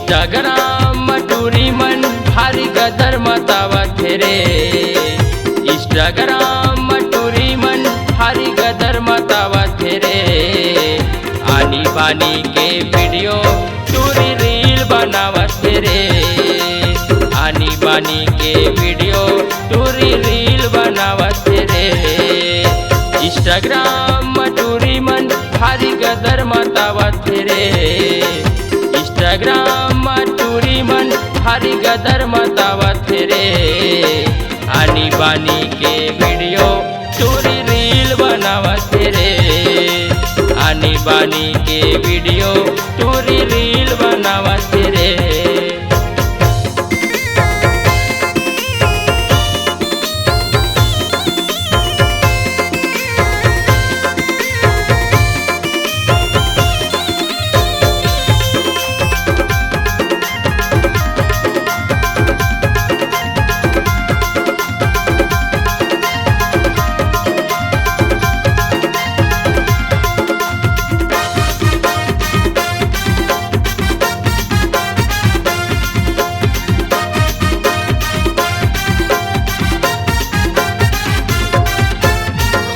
Instagram टूरी मन भारी गदर मतावत रे। इंस्टाग्राम टूरी मन भारी गदर मतावत रे। आनी बानी के वीडियो टूरी रील बनावत रे। आनी बानी के वीडियो टूरी रील बनावत रे। इंस्टाग्राम टूरी मन भारी गदर मतावत रे। इंस्टाग्राम टूरी मन भारी गदर मतावत रे। आनी बानी के वीडियो टूरी रील बनावत रे। आनी बानी के वीडियो टूरी रील बनावत रे।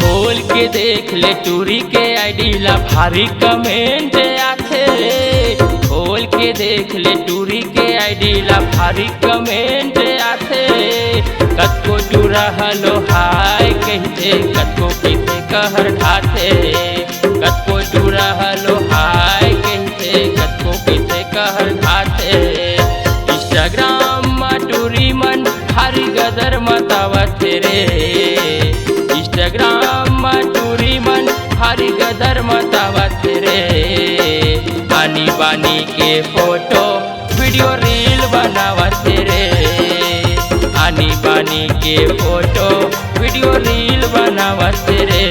खोल के देख ले टूरी के आईडी ला भारी कमेंट आथे। खोल के देख ले टूरी के आईडी ला भारी कमेंट आथे। कतको टूरा हलो हाय कहते कतको पीते कहर ढाथे। कतको टूरा हलो हाय कहते कतको पीते कहर ढाथे। इंस्टाग्राम टूरी मन भारी गदर मतावत रे। इंस्टाग्राम टूरी मन भारी गदर मतावत रे। आनी बानी के फोटो वीडियो रील बनावत रे। आनी बानी के फोटो वीडियो रील बनावत रे।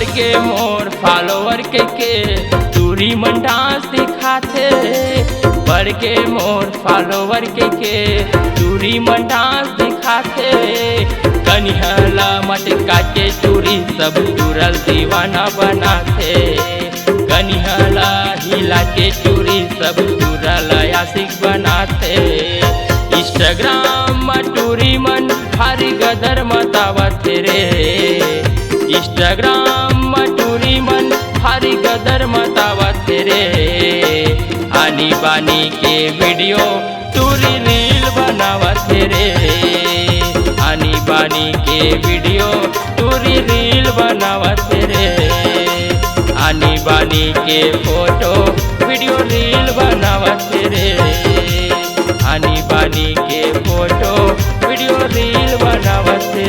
के मोर फॉलोवर के टूरी मन डांस दिखाथे। बढ़ के मोर फॉलोवर के टूरी मन डांस दिखाथे। कनिहला मटका के टूरी सब टूरल दीवाना बनाथे। कनिहला हिला के टूरी सब टूरल आशिक बनाथे। इंस्टाग्राम टूरी मन भारी गदर मतावत रे। इंस्टाग्राम टूरी मन भारी गदर मतावत रे। आनी बानी के वीडियो टूरी रील बनावत रे। आनी बानी के वीडियो टूरी रील बनावत रे। आनी बानी के फोटो वीडियो रील बनावत रे। आनी बानी के फोटो वीडियो रील बनावत रे।